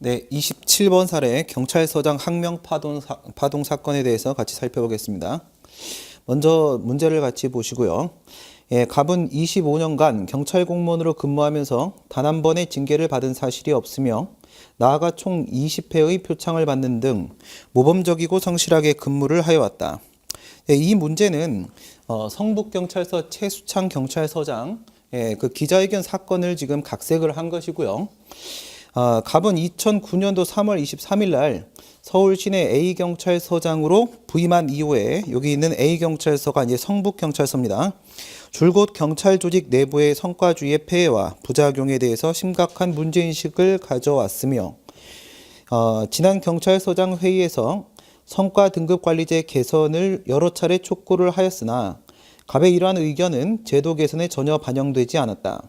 네, 27번 사례 경찰서장 항명 파동 사건에 대해서 같이 살펴보겠습니다. 먼저 문제를 같이 보시고요. 갑은 25년간 경찰 공무원으로 근무하면서 단 한 번의 징계를 받은 사실이 없으며 나아가 총 20회의 표창을 받는 등 모범적이고 성실하게 근무를 하여왔다. 이 문제는 성북경찰서 최수창 경찰서장 그 기자회견 사건을 지금 각색을 한 것이고요. 갑은 2009년도 3월 23일 날 서울 시내 A경찰서장으로 부임한 이후에 여기 있는 A경찰서가 이제 성북경찰서입니다. 줄곧 경찰 조직 내부의 성과주의의 폐해와 부작용에 대해서 심각한 문제인식을 가져왔으며 지난 경찰서장 회의에서 성과 등급 관리제 개선을 여러 차례 촉구를 하였으나 갑의 이러한 의견은 제도 개선에 전혀 반영되지 않았다.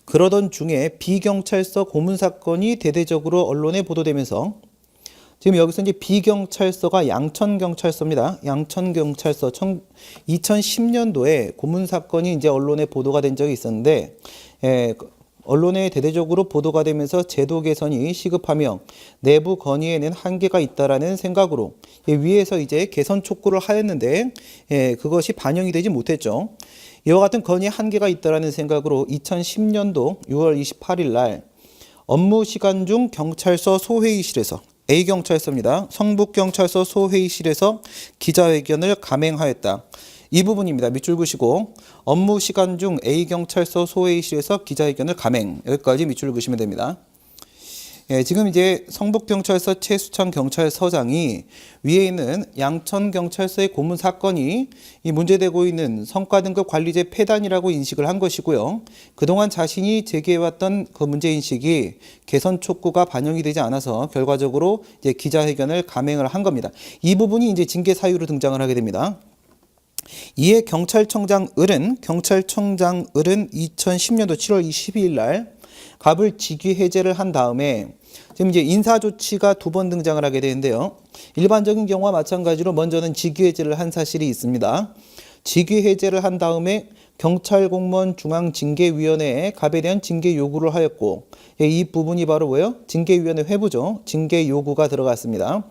그러던 중에 비경찰서 고문 사건이 대대적으로 언론에 보도되면서 지금 여기서 이제 비경찰서가 양천경찰서입니다. 양천경찰서 2010년도에 고문 사건이 이제 언론에 보도가 된 적이 있었는데 언론에 대대적으로 보도가 되면서 제도 개선이 시급하며 내부 건의에는 한계가 있다라는 생각으로 위에서 이제 개선 촉구를 하였는데 그것이 반영이 되지 못했죠. 이와 같은 건의 한계가 있다라는 생각으로 2010년도 6월 28일 날 업무 시간 중 경찰서 소회의실에서 A경찰서입니다. 성북경찰서 소회의실에서 기자회견을 감행하였다. 이 부분입니다. 밑줄 그시고 업무 시간 중 A경찰서 소회의실에서 기자회견을 감행. 여기까지 밑줄 그시면 됩니다. 지금 이제 성북경찰서 최수창 경찰서장이 위에 있는 양천경찰서의 고문 사건이 이 문제되고 있는 성과등급 관리제 폐단이라고 인식을 한 것이고요. 그동안 자신이 제기해왔던 그 문제인식이 개선 촉구가 반영이 되지 않아서 결과적으로 이제 기자회견을 감행을 한 겁니다. 이 부분이 이제 징계 사유로 등장을 하게 됩니다. 이에 경찰청장 을은 2010년도 7월 22일 날 갑을 직위 해제를 한 다음에 지금 이제 인사 조치가 두 번 등장을 하게 되는데요. 일반적인 경우와 마찬가지로 먼저는 직위 해제를 한 사실이 있습니다. 직위 해제를 한 다음에 경찰공무원 중앙징계위원회에 갑에 대한 징계 요구를 하였고 이 부분이 바로 뭐예요? 징계위원회 회부죠. 징계 요구가 들어갔습니다.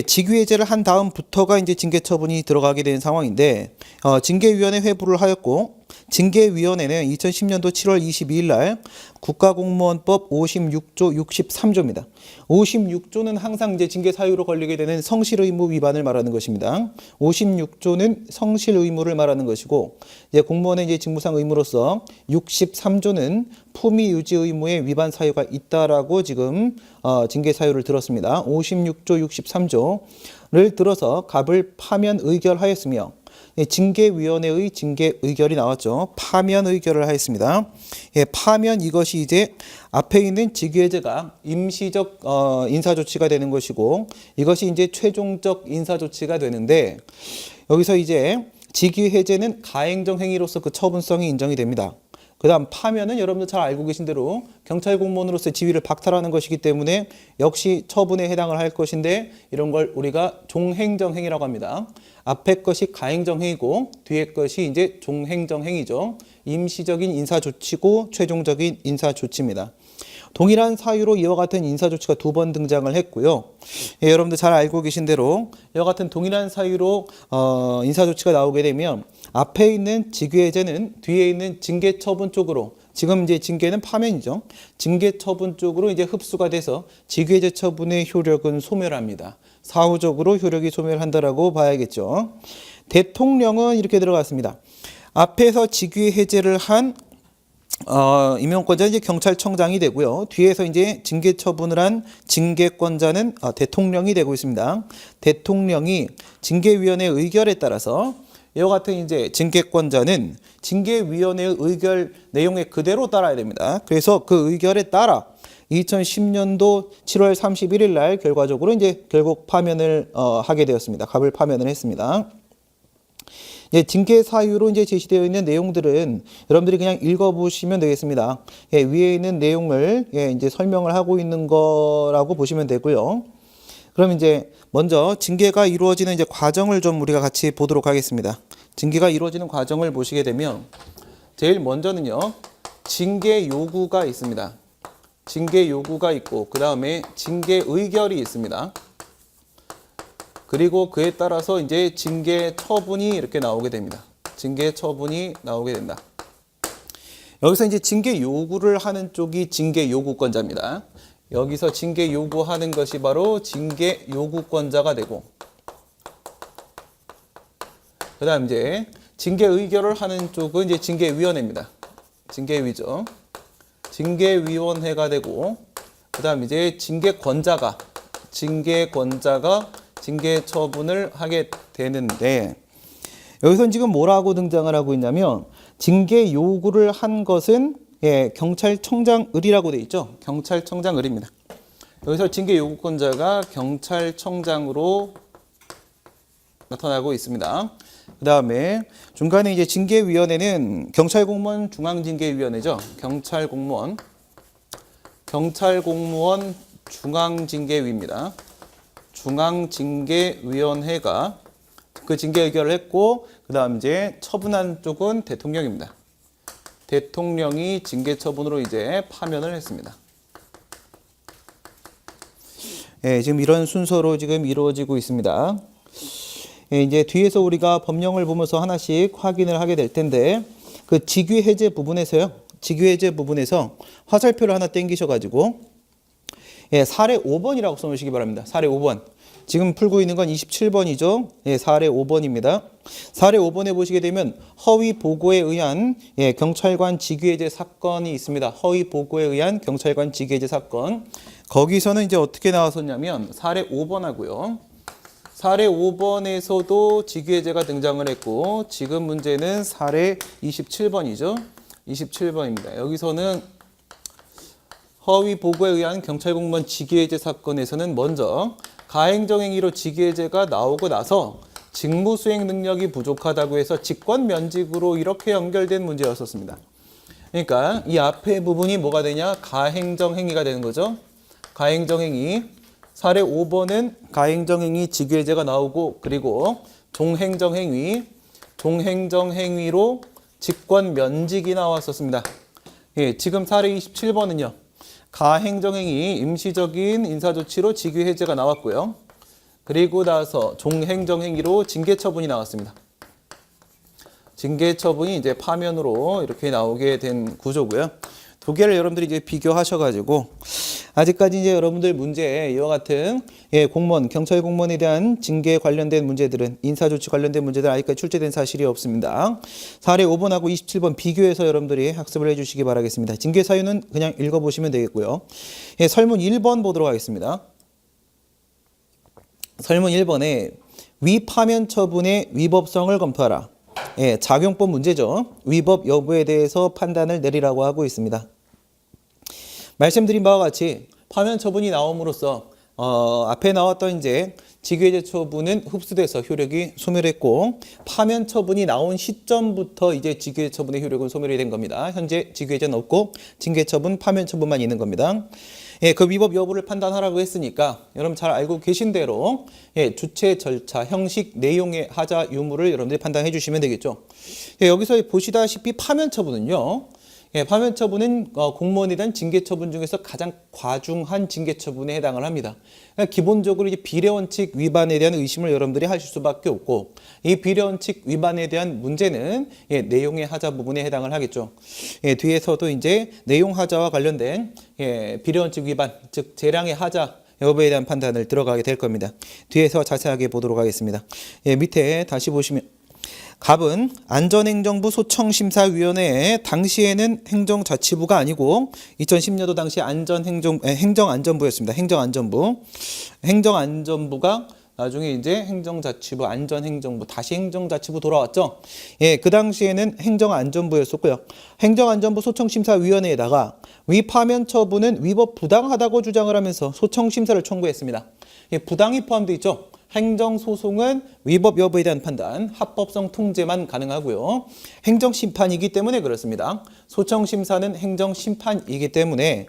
직위 해제를 한 다음부터가 이제 징계 처분이 들어가게 된 상황인데 징계위원회 회부를 하였고 징계위원회는 2010년도 7월 22일 날 국가공무원법 56조 63조입니다. 56조는 항상 이제 징계 사유로 걸리게 되는 성실 의무 위반을 말하는 것입니다. 56조는 성실 의무를 말하는 것이고 이제 공무원의 이제 직무상 의무로서 63조는 품위 유지 의무의 위반 사유가 있다라고 지금 징계 사유를 들었습니다. 56조 63조를 들어서 갑을 파면 의결하였으며 징계위원회의 징계 의결이 나왔죠. 파면 의결을 하였습니다. 파면 이것이 이제 앞에 있는 직위해제가 임시적 인사조치가 되는 것이고 이것이 이제 최종적 인사조치가 되는데 여기서 이제 직위해제는 가행정 행위로서 그 처분성이 인정이 됩니다. 그 다음 파면은 여러분들 잘 알고 계신 대로 경찰 공무원으로서 지위를 박탈하는 것이기 때문에 역시 처분에 해당을 할 것인데 이런 걸 우리가 종행정행위라고 합니다. 앞에 것이 가행정행위고 뒤에 것이 이제 종행정행위죠. 임시적인 인사조치고 최종적인 인사조치입니다. 동일한 사유로 이와 같은 인사조치가 두 번 등장을 했고요. 여러분들 잘 알고 계신 대로 이와 같은 동일한 사유로 인사조치가 나오게 되면 앞에 있는 직위해제는 뒤에 있는 징계처분 쪽으로 지금 이제 징계는 파면이죠. 징계처분 쪽으로 이제 흡수가 돼서 직위해제 처분의 효력은 소멸합니다. 사후적으로 효력이 소멸한다라고 봐야겠죠. 대통령은 이렇게 들어갔습니다. 앞에서 직위해제를 한 임명권자는 이제 경찰청장이 되고요. 뒤에서 이제 징계 처분을 한 징계권자는 대통령이 되고 있습니다. 대통령이 징계위원회 의결에 따라서 이와 같은 이제 징계권자는 징계위원회의 의결 내용에 그대로 따라야 됩니다. 그래서 그 의결에 따라 2010년도 7월 31일 날 결과적으로 이제 결국 파면을 하게 되었습니다. 갑을 파면을 했습니다. 징계 사유로 이제 제시되어 있는 내용들은 여러분들이 그냥 읽어보시면 되겠습니다. 위에 있는 내용을 이제 설명을 하고 있는 거라고 보시면 되고요. 그럼 이제 먼저 징계가 이루어지는 이제 과정을 좀 우리가 같이 보도록 하겠습니다. 징계가 이루어지는 과정을 보시게 되면 제일 먼저는요, 징계 요구가 있습니다. 징계 요구가 있고 그 다음에 징계 의결이 있습니다. 그리고 그에 따라서 이제 징계 처분이 이렇게 나오게 됩니다. 징계 처분이 나오게 된다. 여기서 이제 징계 요구를 하는 쪽이 징계 요구권자입니다. 여기서 징계 요구하는 것이 바로 징계 요구권자가 되고, 그 다음 이제 징계 의결을 하는 쪽은 이제 징계위원회입니다. 징계위죠. 징계위원회가 되고, 그 다음 이제 징계권자가 징계 처분을 하게 되는데, 여기서 지금 뭐라고 등장을 하고 있냐면, 징계 요구를 한 것은 경찰청장을이라고 돼 있죠. 경찰청장을입니다. 여기서 징계 요구권자가 경찰청장으로 나타나고 있습니다. 그 다음에 중간에 이제 징계위원회는 경찰공무원 중앙징계위원회죠. 경찰공무원 중앙징계위입니다. 중앙징계위원회가 그 징계 의결을 했고, 그 다음 이제 처분한 쪽은 대통령입니다. 대통령이 징계 처분으로 이제 파면을 했습니다. 지금 이런 순서로 지금 이루어지고 있습니다. 이제 뒤에서 우리가 법령을 보면서 하나씩 확인을 하게 될 텐데, 그 직위 해제 부분에서 화살표를 하나 땡기셔가지고, 사례 5번이라고 써놓으시기 바랍니다. 사례 5번. 지금 풀고 있는 건 27번이죠. 사례 5번입니다. 사례 5번에 보시게 되면 허위 보고에 의한 경찰관 직위해제 사건이 있습니다. 허위 보고에 의한 경찰관 직위해제 사건. 거기서는 이제 어떻게 나왔었냐면 사례 5번하고요. 사례 5번에서도 직위해제가 등장을 했고, 지금 문제는 사례 27번이죠. 27번입니다. 여기서는 허위 보고에 의한 경찰공무원 직위해제 사건에서는 먼저 가행정행위로 직위해제가 나오고 나서 직무수행 능력이 부족하다고 해서 직권면직으로 이렇게 연결된 문제였었습니다. 그러니까 이 앞에 부분이 뭐가 되냐? 가행정행위가 되는 거죠. 가행정행위. 사례 5번은 가행정행위 직위해제가 나오고, 그리고 종행정행위로 직권면직이 나왔었습니다. 지금 사례 27번은요. 가행정행위 임시적인 인사조치로 직위해제가 나왔고요. 그리고 나서 종행정행위로 징계처분이 나왔습니다. 징계처분이 이제 파면으로 이렇게 나오게 된 구조고요. 두 개를 여러분들이 이제 비교하셔가지고, 아직까지 이제 여러분들 문제에 이와 같은 공무원, 경찰 공무원에 대한 징계 관련된 문제들은, 인사조치 관련된 문제들 아직까지 출제된 사실이 없습니다. 사례 5번하고 27번 비교해서 여러분들이 학습을 해주시기 바라겠습니다. 징계 사유는 그냥 읽어보시면 되겠고요. 설문 1번 보도록 하겠습니다. 설문 1번에 위파면 처분의 위법성을 검토하라. 작용법 문제죠. 위법 여부에 대해서 판단을 내리라고 하고 있습니다. 말씀드린 바와 같이 파면 처분이 나옴으로써 앞에 나왔던 이제 직위해제 처분은 흡수돼서 효력이 소멸했고, 파면 처분이 나온 시점부터 이제 직위해제 처분의 효력은 소멸이 된 겁니다. 현재 직위해제는 없고 징계 처분, 파면 처분만 있는 겁니다. 그 위법 여부를 판단하라고 했으니까 여러분 잘 알고 계신 대로 주체, 절차, 형식, 내용의 하자, 유무를 여러분들이 판단해 주시면 되겠죠. 여기서 보시다시피 파면 처분은요. 파면 처분은 공무원에 대한 징계 처분 중에서 가장 과중한 징계 처분에 해당을 합니다. 그러니까 기본적으로 이제 비례원칙 위반에 대한 의심을 여러분들이 하실 수밖에 없고, 이 비례원칙 위반에 대한 문제는 내용의 하자 부분에 해당을 하겠죠. 뒤에서도 이제 내용 하자와 관련된 비례원칙 위반, 즉 재량의 하자 여부에 대한 판단을 들어가게 될 겁니다. 뒤에서 자세하게 보도록 하겠습니다. 밑에 다시 보시면, 갑은 안전행정부 소청심사위원회에 당시에는 행정자치부가 아니고 2010년도 당시 행정안전부였습니다. 행정안전부가 나중에 이제 행정자치부, 안전행정부, 다시 행정자치부 돌아왔죠. 그 당시에는 행정안전부였었고요. 행정안전부 소청심사위원회에다가 위파면 처분은 위법 부당하다고 주장을 하면서 소청심사를 청구했습니다. 부당이 포함되어 있죠. 행정소송은 위법 여부에 대한 판단, 합법성 통제만 가능하고요. 행정심판이기 때문에 그렇습니다. 소청심사는 행정심판이기 때문에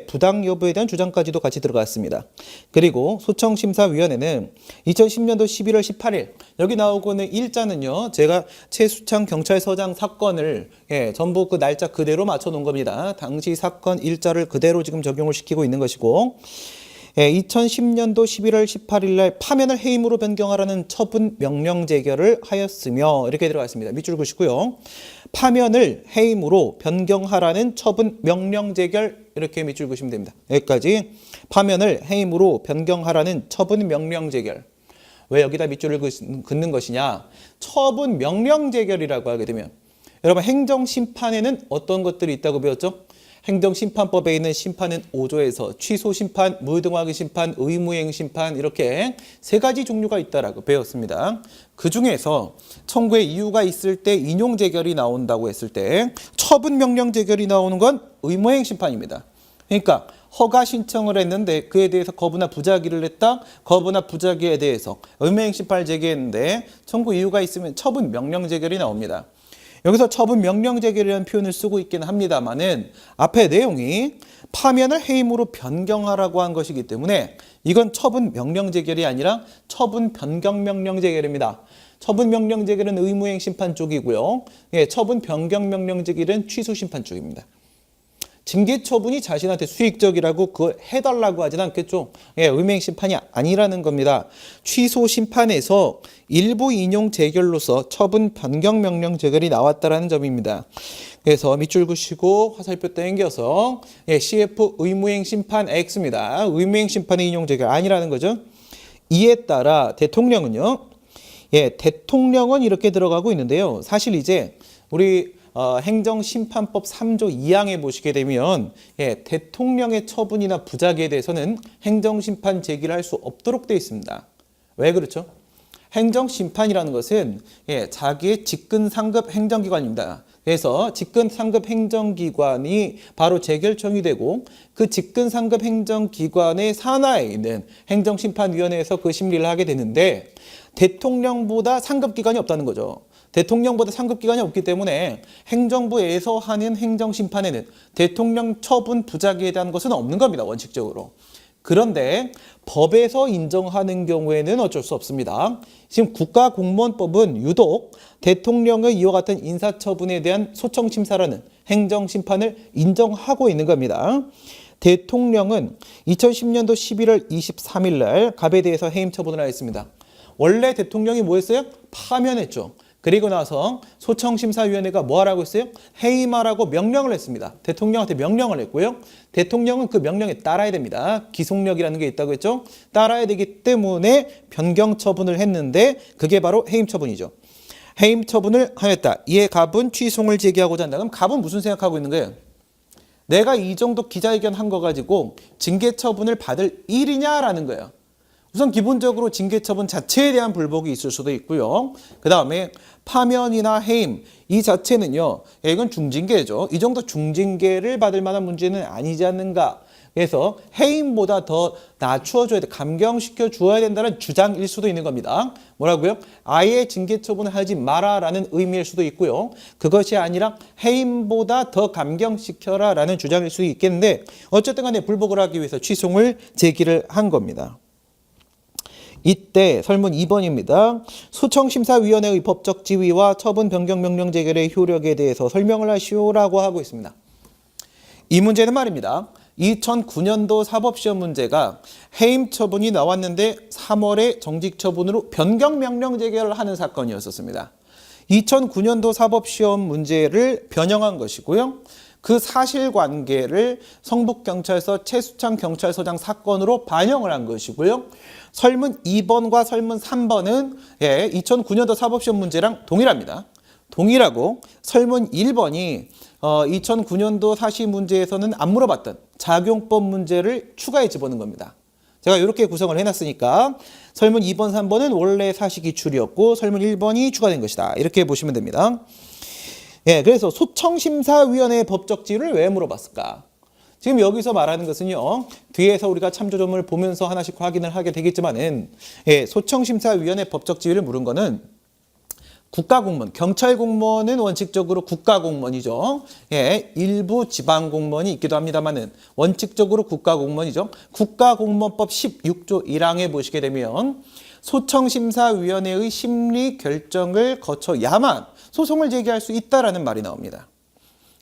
부당 여부에 대한 주장까지도 같이 들어갔습니다. 그리고 소청심사위원회는 2010년도 11월 18일 여기 나오고 있는 일자는요. 제가 최수창 경찰서장 사건을 전부 그 날짜 그대로 맞춰놓은 겁니다. 당시 사건 일자를 그대로 지금 적용을 시키고 있는 것이고 2010년도 11월 18일 날 파면을 해임으로 변경하라는 처분 명령 제결을 하였으며 이렇게 들어갔습니다. 밑줄 그시고요. 파면을 해임으로 변경하라는 처분 명령 제결 이렇게 밑줄 그시면 됩니다. 여기까지 파면을 해임으로 변경하라는 처분 명령 제결. 왜 여기다 밑줄을 긋는 것이냐? 처분 명령 제결이라고 하게 되면 여러분 행정심판에는 어떤 것들이 있다고 배웠죠? 행정심판법에 있는 심판은 5조에서 취소심판, 무등하기 심판, 의무행심판 이렇게 세 가지 종류가 있다라고 배웠습니다. 그 중에서 청구의 이유가 있을 때 인용재결이 나온다고 했을 때 처분명령재결이 나오는 건 의무행심판입니다. 그러니까 허가 신청을 했는데 그에 대해서 거부나 부작위를 했다. 거부나 부작위에 대해서 의무행심판을 제기했는데 청구 이유가 있으면 처분명령재결이 나옵니다. 여기서 처분명령재결이라는 표현을 쓰고 있기는 합니다만은 앞에 내용이 파면을 해임으로 변경하라고 한 것이기 때문에 이건 처분명령재결이 아니라 처분변경명령재결입니다. 처분명령재결은 의무행심판 쪽이고요. 처분변경명령재결은 취소심판 쪽입니다. 징계처분이 자신한테 수익적이라고 그걸 해달라고 하진 않겠죠. 의무행심판이 아니라는 겁니다. 취소심판에서 일부 인용 재결로서 처분 변경 명령 재결이 나왔다라는 점입니다. 그래서 밑줄 그시고 화살표 땡겨서 CF 의무행심판 X입니다. 의무행심판의 인용 재결 아니라는 거죠. 이에 따라 대통령은요. 대통령은 이렇게 들어가고 있는데요. 사실 이제 우리 행정심판법 3조 2항에 보시게 되면 대통령의 처분이나 부작위에 대해서는 행정심판 제기를 할 수 없도록 되어 있습니다. 왜 그렇죠? 행정심판이라는 것은 자기의 직근상급 행정기관입니다. 그래서 직근상급 행정기관이 바로 재결청이 되고 그 직근상급 행정기관의 산하에 있는 행정심판위원회에서 그 심리를 하게 되는데 대통령보다 상급기관이 없다는 거죠. 대통령보다 상급기관이 없기 때문에 행정부에서 하는 행정심판에는 대통령 처분 부작위에 대한 것은 없는 겁니다. 원칙적으로. 그런데 법에서 인정하는 경우에는 어쩔 수 없습니다. 지금 국가공무원법은 유독 대통령의 이와 같은 인사처분에 대한 소청심사라는 행정심판을 인정하고 있는 겁니다. 대통령은 2010년도 11월 23일 날 갑에 대해서 해임 처분을 하였습니다. 원래 대통령이 뭐 했어요? 파면했죠. 그리고 나서 소청심사위원회가 뭐 하라고 했어요? 해임하라고 명령을 했습니다. 대통령한테 명령을 했고요. 대통령은 그 명령에 따라야 됩니다. 기속력이라는 게 있다고 했죠. 따라야 되기 때문에 변경 처분을 했는데 그게 바로 해임 처분이죠. 해임 처분을 하였다. 이에 갑은 취소를 제기하고자 한다. 그럼 갑은 무슨 생각하고 있는 거예요? 내가 이 정도 기자회견 한 거 가지고 징계 처분을 받을 일이냐라는 거예요. 우선 기본적으로 징계처분 자체에 대한 불복이 있을 수도 있고요. 그 다음에 파면이나 해임 이 자체는요. 이건 중징계죠. 이 정도 중징계를 받을 만한 문제는 아니지 않는가. 그래서 해임보다 더 낮추어줘야 돼. 감경시켜 주어야 된다는 주장일 수도 있는 겁니다. 뭐라고요? 아예 징계처분을 하지 마라라는 의미일 수도 있고요. 그것이 아니라 해임보다 더 감경시켜라 라는 주장일 수도 있겠는데 어쨌든 간에 불복을 하기 위해서 취소를 제기를 한 겁니다. 이때 설문 2번입니다. 소청심사위원회의 법적 지위와 처분 변경 명령 재결의 효력에 대해서 설명을 하시오라고 하고 있습니다. 이 문제는 말입니다. 2009년도 사법시험 문제가 해임 처분이 나왔는데 3월에 정직 처분으로 변경 명령 재결을 하는 사건이었었습니다. 2009년도 사법시험 문제를 변형한 것이고요. 그 사실관계를 성북경찰서 최수창 경찰서장 사건으로 반영을 한 것이고요. 설문 2번과 설문 3번은 2009년도 사법시험 문제랑 동일합니다. 동일하고 설문 1번이 2009년도 사시 문제에서는 안 물어봤던 작용법 문제를 추가해 집어넣은 겁니다. 제가 이렇게 구성을 해놨으니까 설문 2번, 3번은 원래 사시 기출이었고 설문 1번이 추가된 것이다. 이렇게 보시면 됩니다. 그래서 소청심사위원회의 법적 지위를 왜 물어봤을까? 지금 여기서 말하는 것은요. 뒤에서 우리가 참조점을 보면서 하나씩 확인을 하게 되겠지만은 소청심사위원회 법적 지위를 물은 거는 국가공무원, 경찰공무원은 원칙적으로 국가공무원이죠. 일부 지방공무원이 있기도 합니다만은 원칙적으로 국가공무원이죠. 국가공무원법 16조 1항에 보시게 되면 소청심사위원회의 심리 결정을 거쳐야만 소송을 제기할 수 있다라는 말이 나옵니다.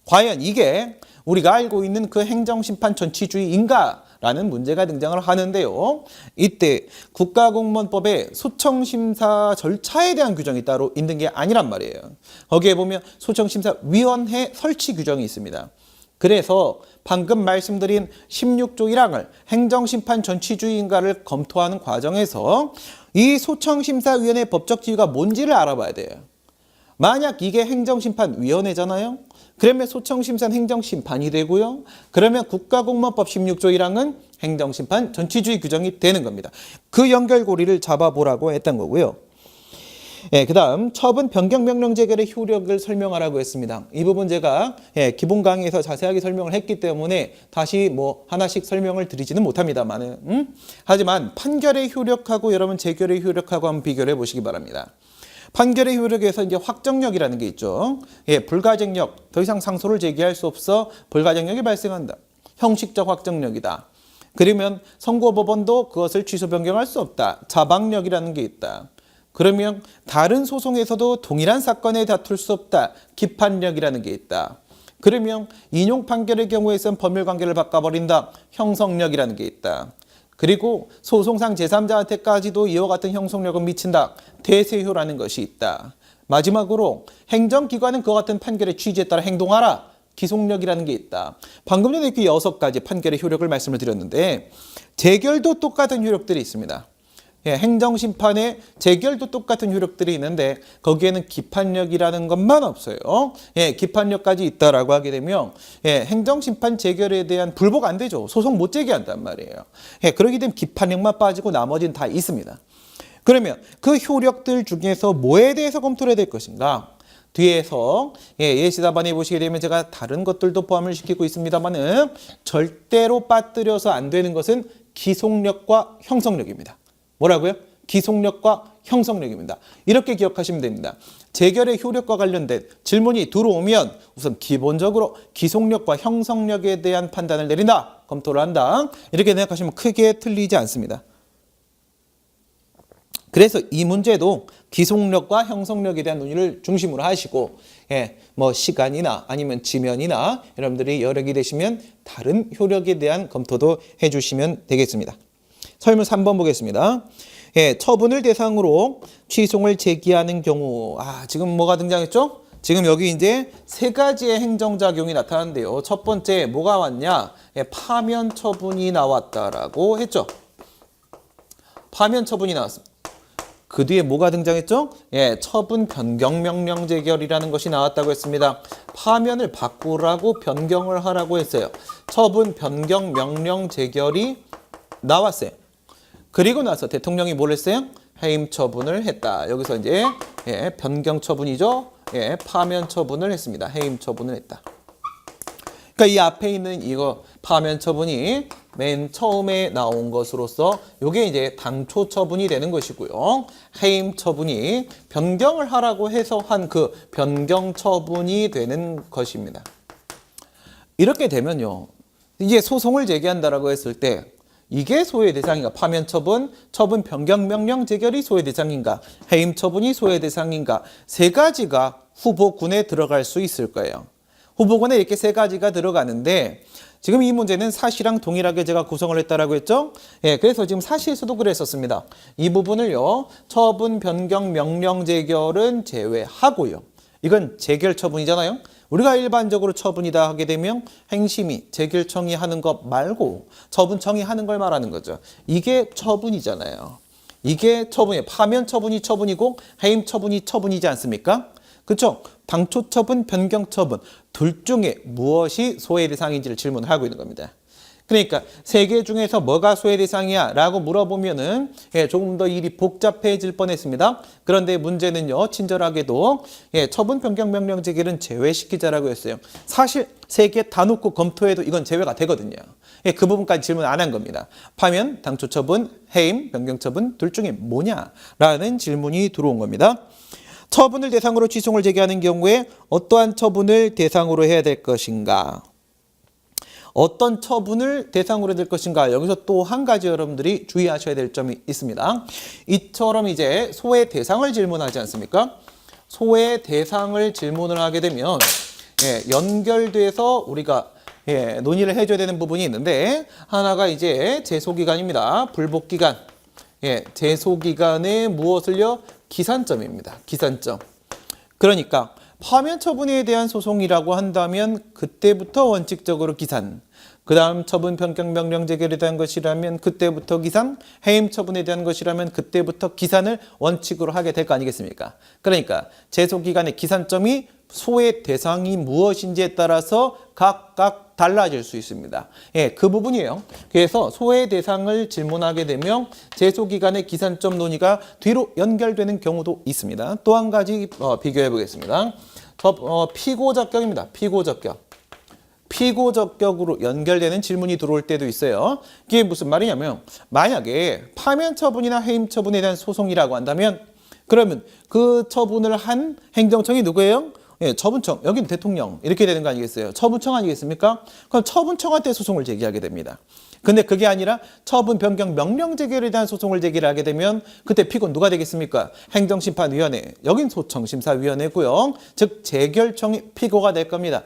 과연 이게 우리가 알고 있는 그 행정심판 전치주의인가라는 문제가 등장을 하는데요. 이때 국가공무원법에 소청심사 절차에 대한 규정이 따로 있는 게 아니란 말이에요. 거기에 보면 소청심사위원회 설치 규정이 있습니다. 그래서 방금 말씀드린 16조 1항을 행정심판 전치주의인가를 검토하는 과정에서 이 소청심사위원회 법적 지위가 뭔지를 알아봐야 돼요. 만약 이게 행정심판위원회잖아요. 그러면 소청심사는 행정심판이 되고요. 그러면 국가공무원법 16조 1항은 행정심판 전치주의 규정이 되는 겁니다. 그 연결고리를 잡아보라고 했던 거고요. 그 다음 처분 변경명령 재결의 효력을 설명하라고 했습니다. 이 부분 제가 기본 강의에서 자세하게 설명을 했기 때문에 다시 하나씩 설명을 드리지는 못합니다만 하지만 판결의 효력하고 여러분 재결의 효력하고 한번 비교를 해보시기 바랍니다. 판결의 효력에서 이제 확정력이라는 게 있죠. 불가쟁력, 더 이상 상소를 제기할 수 없어 불가쟁력이 발생한다. 형식적 확정력이다. 그러면 선고법원도 그것을 취소 변경할 수 없다. 자방력이라는 게 있다. 그러면 다른 소송에서도 동일한 사건에 다툴 수 없다. 기판력이라는 게 있다. 그러면 인용 판결의 경우에선 법률관계를 바꿔버린다. 형성력이라는 게 있다. 그리고 소송상 제3자한테까지도 이와 같은 형성력을 미친다. 대세효라는 것이 있다. 마지막으로 행정기관은 그와 같은 판결의 취지에 따라 행동하라. 기속력이라는 게 있다. 방금 전에 이렇게 6가지 판결의 효력을 말씀을 드렸는데 재결도 똑같은 효력들이 있습니다. 행정심판의 재결도 똑같은 효력들이 있는데 거기에는 기판력이라는 것만 없어요. 기판력까지 있다라고 하게 되면 행정심판 재결에 대한 불복 안 되죠. 소송 못 제기한단 말이에요. 그러게 되면 기판력만 빠지고 나머지는 다 있습니다. 그러면 그 효력들 중에서 뭐에 대해서 검토를 해야 될 것인가? 뒤에서 예시답안에 보시게 되면 제가 다른 것들도 포함을 시키고 있습니다만은 절대로 빠뜨려서 안 되는 것은 기속력과 형성력입니다. 뭐라고요? 기속력과 형성력입니다. 이렇게 기억하시면 됩니다. 재결의 효력과 관련된 질문이 들어오면 우선 기본적으로 기속력과 형성력에 대한 판단을 내린다. 검토를 한다. 이렇게 생각하시면 크게 틀리지 않습니다. 그래서 이 문제도 기속력과 형성력에 대한 논의를 중심으로 하시고 시간이나 아니면 지면이나 여러분들이 여력이 되시면 다른 효력에 대한 검토도 해주시면 되겠습니다. 설문 3번 보겠습니다. 처분을 대상으로 취소를 제기하는 경우 지금 뭐가 등장했죠? 지금 여기 이제 3가지의 행정작용이 나타났는데요. 첫 번째 뭐가 왔냐? 파면 처분이 나왔다라고 했죠. 파면 처분이 나왔습니다. 그 뒤에 뭐가 등장했죠? 처분 변경 명령 재결이라는 것이 나왔다고 했습니다. 파면을 바꾸라고 변경을 하라고 했어요. 처분 변경 명령 재결이 나왔어요. 그리고 나서 대통령이 뭘 했어요? 해임 처분을 했다. 여기서 이제 변경 처분이죠. 파면 처분을 했습니다. 해임 처분을 했다. 그러니까 이 앞에 있는 이거 파면 처분이 맨 처음에 나온 것으로서 이게 이제 당초 처분이 되는 것이고요. 해임 처분이 변경을 하라고 해서 한 그 변경 처분이 되는 것입니다. 이렇게 되면요. 이제 소송을 제기한다라고 했을 때 이게 소외 대상인가? 파면 처분, 처분 변경 명령 재결이 소외 대상인가? 해임 처분이 소외 대상인가? 3가지가 후보군에 들어갈 수 있을 거예요. 후보군에 이렇게 3가지가 들어가는데 지금 이 문제는 사시랑 동일하게 제가 구성을 했다라고 했죠? 그래서 지금 사시에서도 그랬었습니다. 이 부분을요. 처분 변경 명령 재결은 제외하고요. 이건 재결 처분이잖아요. 우리가 일반적으로 처분이다 하게 되면 행심이 재결청이 하는 것 말고 처분청이 하는 걸 말하는 거죠. 이게 처분이잖아요. 이게 처분이에요. 파면 처분이 처분이고 해임 처분이 처분이지 않습니까? 그렇죠? 당초 처분, 변경 처분 둘 중에 무엇이 소외 대상인지를 질문을 하고 있는 겁니다. 그러니까 세 개 중에서 뭐가 소외 대상이야? 라고 물어보면은 조금 더 일이 복잡해질 뻔했습니다. 그런데 문제는요, 친절하게도 처분 변경 명령 제기를 제외시키자라고 했어요. 사실 세 개 다 놓고 검토해도 이건 제외가 되거든요. 그 부분까지 질문 안 한 겁니다. 파면, 당초 처분, 해임, 변경 처분 둘 중에 뭐냐? 라는 질문이 들어온 겁니다. 처분을 대상으로 취소를 제기하는 경우에 어떠한 처분을 대상으로 해야 될 것인가? 어떤 처분을 대상으로 될 것인가? 여기서 또 한 가지 여러분들이 주의하셔야 될 점이 있습니다. 이처럼 이제 소외 대상을 질문하지 않습니까? 소외 대상을 질문을 하게 되면 연결돼서 우리가 논의를 해줘야 되는 부분이 있는데, 하나가 이제 제소기간입니다. 불복기간. 제소기간에 무엇을요? 기산점입니다. 기산점. 그러니까 파면 처분에 대한 소송이라고 한다면 그때부터 원칙적으로 기산, 그 다음 처분 변경 명령 제기에 대한 것이라면 그때부터 기산, 해임 처분에 대한 것이라면 그때부터 기산을 원칙으로 하게 될 거 아니겠습니까? 그러니까 제소기간의 기산점이 소외 대상이 무엇인지에 따라서 각각 달라질 수 있습니다. 그 부분이에요. 그래서 소외 대상을 질문하게 되면 제소기간의 기산점 논의가 뒤로 연결되는 경우도 있습니다. 또 한 가지 비교해 보겠습니다. 피고적격입니다. 피고적격. 피고적격으로 연결되는 질문이 들어올 때도 있어요. 이게 무슨 말이냐면, 만약에 파면 처분이나 해임 처분에 대한 소송이라고 한다면, 그러면 그 처분을 한 행정청이 누구예요? 처분청, 여기는 대통령 이렇게 되는 거 아니겠어요? 처분청 아니겠습니까? 그럼 처분청한테 소송을 제기하게 됩니다. 근데 그게 아니라 처분 변경 명령 제기에 대한 소송을 제기를 하게 되면 그때 피고는 누가 되겠습니까? 행정심판위원회, 여긴 소청심사위원회고요. 즉 재결청이 피고가 될 겁니다.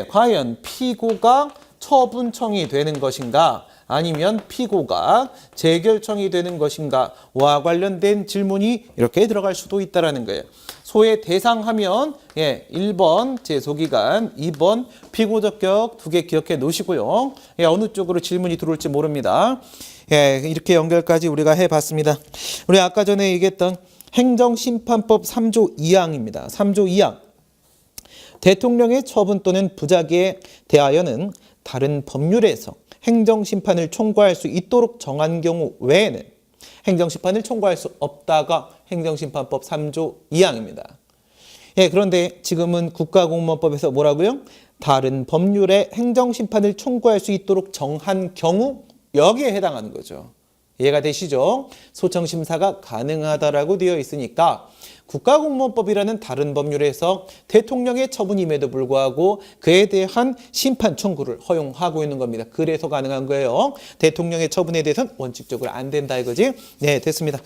과연 피고가 처분청이 되는 것인가? 아니면 피고가 재결청이 되는 것인가와 관련된 질문이 이렇게 들어갈 수도 있다는 거예요. 소외 대상 하면 1번 제소기간, 2번 피고적격 두 개 기억해 놓으시고요. 어느 쪽으로 질문이 들어올지 모릅니다. 이렇게 연결까지 우리가 해봤습니다. 우리 아까 전에 얘기했던 행정심판법 3조 2항입니다. 3조 2항. 대통령의 처분 또는 부작위에 대하여는 다른 법률에서 행정심판을 청구할 수 있도록 정한 경우 외에는 행정심판을 청구할 수 없다가 행정심판법 3조 2항입니다. 그런데 지금은 국가공무원법에서 뭐라고요? 다른 법률에 행정심판을 청구할 수 있도록 정한 경우, 여기에 해당하는 거죠. 이해가 되시죠? 소청심사가 가능하다라고 되어 있으니까 국가공무원법이라는 다른 법률에서 대통령의 처분임에도 불구하고 그에 대한 심판 청구를 허용하고 있는 겁니다. 그래서 가능한 거예요. 대통령의 처분에 대해서는 원칙적으로 안 된다 이거지? 네, 됐습니다.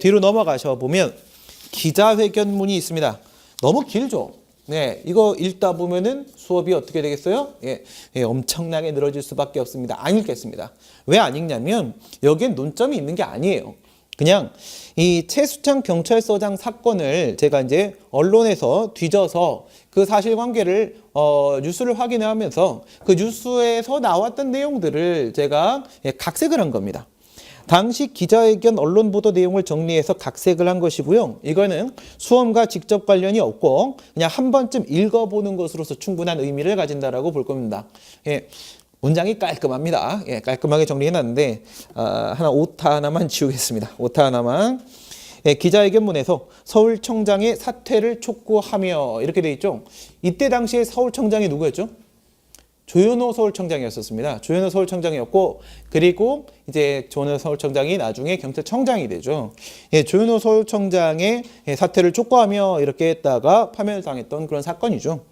뒤로 넘어가셔 보면 기자회견문이 있습니다. 너무 길죠? 이거 읽다 보면은 수업이 어떻게 되겠어요? 엄청나게 늘어질 수밖에 없습니다. 안 읽겠습니다. 왜 안 읽냐면 여기엔 논점이 있는 게 아니에요. 그냥 이 최수창 경찰서장 사건을 제가 이제 언론에서 뒤져서 그 사실관계를 뉴스를 확인하면서 그 뉴스에서 나왔던 내용들을 제가 각색을 한 겁니다. 당시 기자회견 언론 보도 내용을 정리해서 각색을 한 것이고요. 이거는 수험과 직접 관련이 없고 그냥 한 번쯤 읽어보는 것으로서 충분한 의미를 가진다라고 볼 겁니다. 문장이 깔끔합니다. 깔끔하게 정리해놨는데 오타 하나만 지우겠습니다. 오타 하나만. 기자회견문에서 서울청장의 사퇴를 촉구하며 이렇게 돼 있죠. 이때 당시에 서울청장이 누구였죠? 조현오 서울청장이었습니다. 조현오 서울청장이었고, 그리고 이제 조현오 서울청장이 나중에 경찰청장이 되죠. 조현오 서울청장의 사퇴를 촉구하며 이렇게 했다가 파면당했던 그런 사건이죠.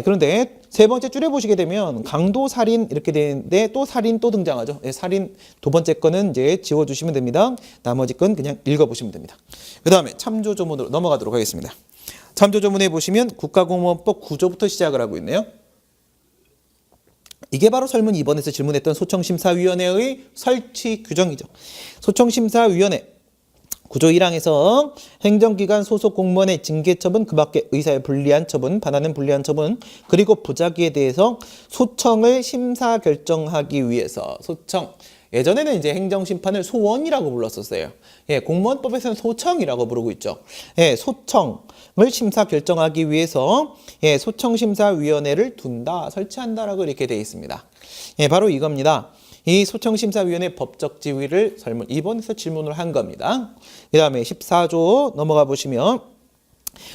그런데 세 번째 줄여보시게 되면 강도살인 이렇게 되는데 또 살인 또 등장하죠. 살인 두 번째 거는 이제 지워주시면 됩니다. 나머지 건 그냥 읽어보시면 됩니다. 그 다음에 참조조문으로 넘어가도록 하겠습니다. 참조조문에 보시면 국가공무원법 9조부터 시작을 하고 있네요. 이게 바로 설문 2번에서 질문했던 소청심사위원회의 설치 규정이죠. 소청심사위원회 9조 1항에서 행정기관 소속 공무원의 징계처분, 그 밖에 의사의 불리한 처분, 반하는 불리한 처분, 그리고 부작위에 대해서 소청을 심사 결정하기 위해서 소청, 예전에는 이제 행정심판을 소원이라고 불렀었어요. 공무원법에서는 소청이라고 부르고 있죠. 소청을 심사 결정하기 위해서 소청심사위원회를 둔다, 설치한다라고 이렇게 되어 있습니다. 예, 바로 이겁니다. 이 소청심사위원회 법적 지위를 2번에서 질문을 한 겁니다. 그 다음에 14조 넘어가 보시면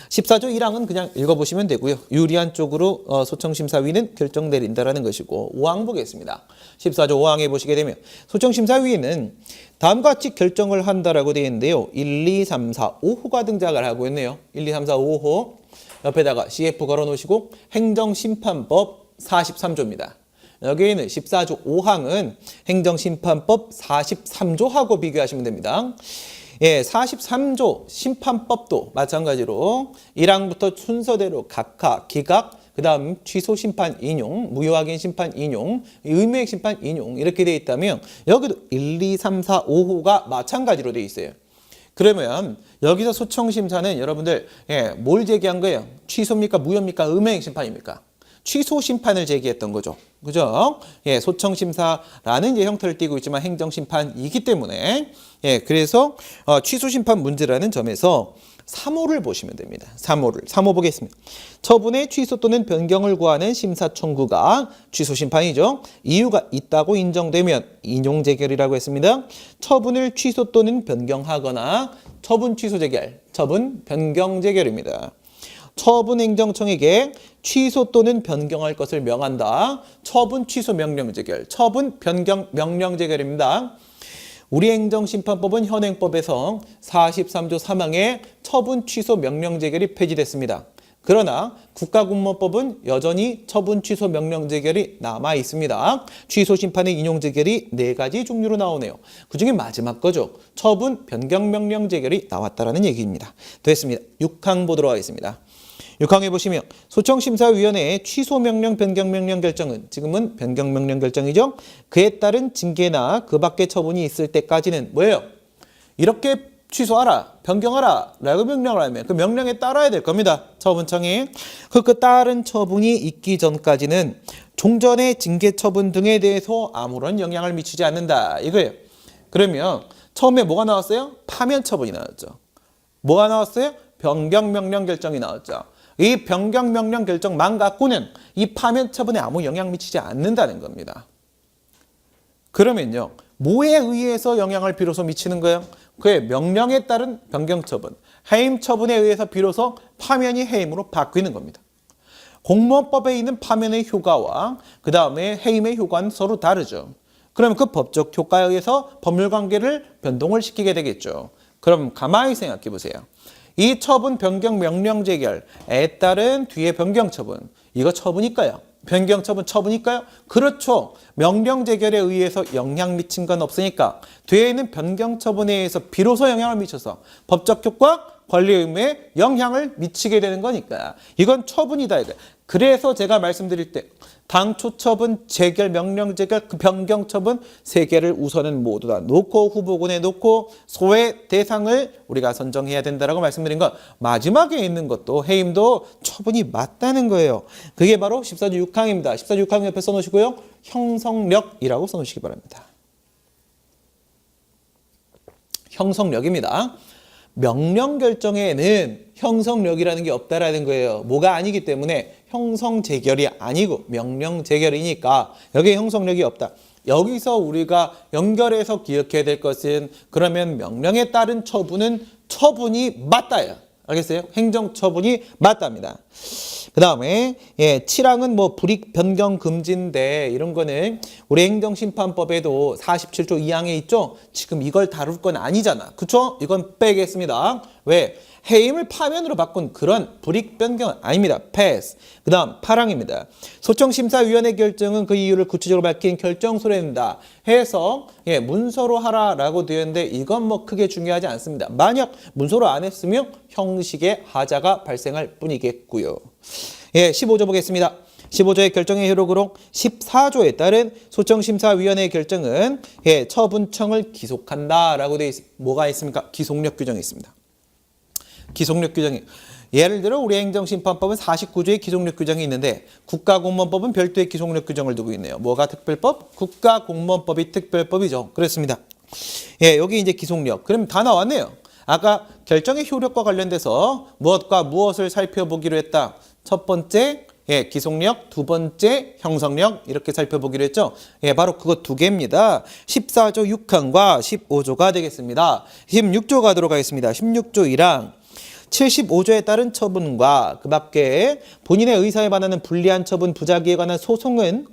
14조 1항은 그냥 읽어보시면 되고요. 유리한 쪽으로 소청심사위는 결정 내린다라는 것이고 5항 보겠습니다. 14조 5항에 보시게 되면 소청심사위는 다음과 같이 결정을 한다라고 되어 있는데요. 1, 2, 3, 4, 5호가 등장을 하고 있네요. 1, 2, 3, 4, 5호 옆에다가 CF 걸어놓으시고 행정심판법 43조입니다. 여기에는 14조 5항은 행정심판법 43조하고 비교하시면 됩니다. 예, 43조 심판법도 마찬가지로 1항부터 순서대로 각하, 기각, 그 다음 취소 심판 인용, 무효확인 심판 인용, 의무행위 심판 인용 이렇게 되어 있다면 여기도 1, 2, 3, 4, 5호가 마찬가지로 되어 있어요. 그러면 여기서 소청심사는 여러분들 뭘 제기한 거예요? 취소입니까? 무효입니까? 의무행위 심판입니까? 취소 심판을 제기했던 거죠. 그죠? 예, 소청심사라는 이제 형태를 띠고 있지만 행정심판이기 때문에 그래서 취소 심판 문제라는 점에서 3호를 보시면 됩니다. 3호 보겠습니다. 처분의 취소 또는 변경을 구하는 심사 청구가 취소 심판이죠. 이유가 있다고 인정되면 인용 재결이라고 했습니다. 처분을 취소 또는 변경하거나 처분 취소 재결, 처분 변경 재결입니다. 처분행정청에게 취소 또는 변경할 것을 명한다. 처분 취소 명령 재결, 처분 변경 명령 재결입니다. 우리 행정심판법은 현행법에서 43조 3항에 처분 취소 명령 재결이 폐지됐습니다. 그러나 국가공무원법은 여전히 처분 취소 명령 재결이 남아 있습니다. 취소 심판의 인용 재결이 4가지 종류로 나오네요. 그중에 마지막 거죠. 처분 변경 명령 재결이 나왔다라는 얘기입니다. 됐습니다. 6항 보도록 하겠습니다. 6항에 보시면 소청심사위원회의 취소명령, 변경명령 결정은 지금은 변경명령 결정이죠. 그에 따른 징계나 그 밖의 처분이 있을 때까지는 뭐예요? 이렇게 취소하라, 변경하라 라고 명령을 하면 그 명령에 따라야 될 겁니다. 처분청이. 그 따른 처분이 있기 전까지는 종전의 징계 처분 등에 대해서 아무런 영향을 미치지 않는다. 이거예요. 그러면 처음에 뭐가 나왔어요? 파면 처분이 나왔죠. 뭐가 나왔어요? 변경명령 결정이 나왔죠. 이 변경명령 결정만 갖고는 이 파면 처분에 아무 영향 미치지 않는다는 겁니다. 그러면요. 뭐에 의해서 영향을 비로소 미치는 거예요? 그의 명령에 따른 변경처분, 해임 처분에 의해서 비로소 파면이 해임으로 바뀌는 겁니다. 공무원법에 있는 파면의 효과와 그 다음에 해임의 효과는 서로 다르죠. 그러면 그 법적 효과에 의해서 법률관계를 변동을 시키게 되겠죠. 그럼 가만히 생각해 보세요. 이 처분 변경 명령 재결에 따른 뒤에 변경 처분, 이거 처분일까요? 변경 처분 처분일까요? 그렇죠. 명령 재결에 의해서 영향 미친 건 없으니까 뒤에 있는 변경 처분에 의해서 비로소 영향을 미쳐서 법적 효과, 권리 의무에 영향을 미치게 되는 거니까 이건 처분이다 이거. 그래서 제가 말씀드릴 때 당초 처분, 재결, 명령 재결, 그 변경 처분 3개를 우선은 모두 다 놓고 후보군에 놓고 소외 대상을 우리가 선정해야 된다라고 말씀드린 건 마지막에 있는 것도 해임도 처분이 맞다는 거예요. 그게 바로 14조 6항입니다. 14조 6항 옆에 써놓으시고요. 형성력이라고 써놓으시기 바랍니다. 형성력입니다. 명령 결정에는 형성력이라는 게 없다라는 거예요. 뭐가 아니기 때문에 형성 재결이 아니고 명령 재결이니까 여기에 형성력이 없다. 여기서 우리가 연결해서 기억해야 될 것은 그러면 명령에 따른 처분은 처분이 맞다예요. 알겠어요? 행정처분이 맞답니다. 그 다음에 7항은 뭐 불이익 변경 금지인데 이런 거는 우리 행정심판법에도 47조 2항에 있죠? 지금 이걸 다룰 건 아니잖아. 그쵸? 이건 빼겠습니다. 왜? 해임을 파면으로 바꾼 그런 불이익 변경은 아닙니다. 패스. 그 다음 8항입니다. 소청심사위원회 결정은 그 이유를 구체적으로 밝힌 결정서로 낸다 해서 문서로 하라라고 되어 있는데 이건 뭐 크게 중요하지 않습니다. 만약 문서로 안 했으면 형식의 하자가 발생할 뿐이겠고요. 15조 보겠습니다. 15조의 결정의 효력으로 14조에 따른 소청심사위원회 결정은 처분청을 기속한다라고 되어 있습니다. 뭐가 있습니까? 기속력 규정이 있습니다. 기속력 규정이 예를 들어 우리 행정심판법은 49조의 기속력 규정이 있는데 국가공무원법은 별도의 기속력 규정을 두고 있네요. 뭐가 특별법? 국가공무원법이 특별법이죠. 그렇습니다. 여기 이제 기속력. 그럼 다 나왔네요. 아까 결정의 효력과 관련돼서 무엇과 무엇을 살펴보기로 했다. 첫 번째 예, 기속력, 두 번째 형성력 이렇게 살펴보기로 했죠. 예, 바로 그거 두 개입니다. 14조 6항과 15조가 되겠습니다. 16조 가도록 하겠습니다. 16조 1항. 75조에 따른 처분과 그 밖에 본인의 의사에 반하는 불리한 처분 부작위에 관한 소송은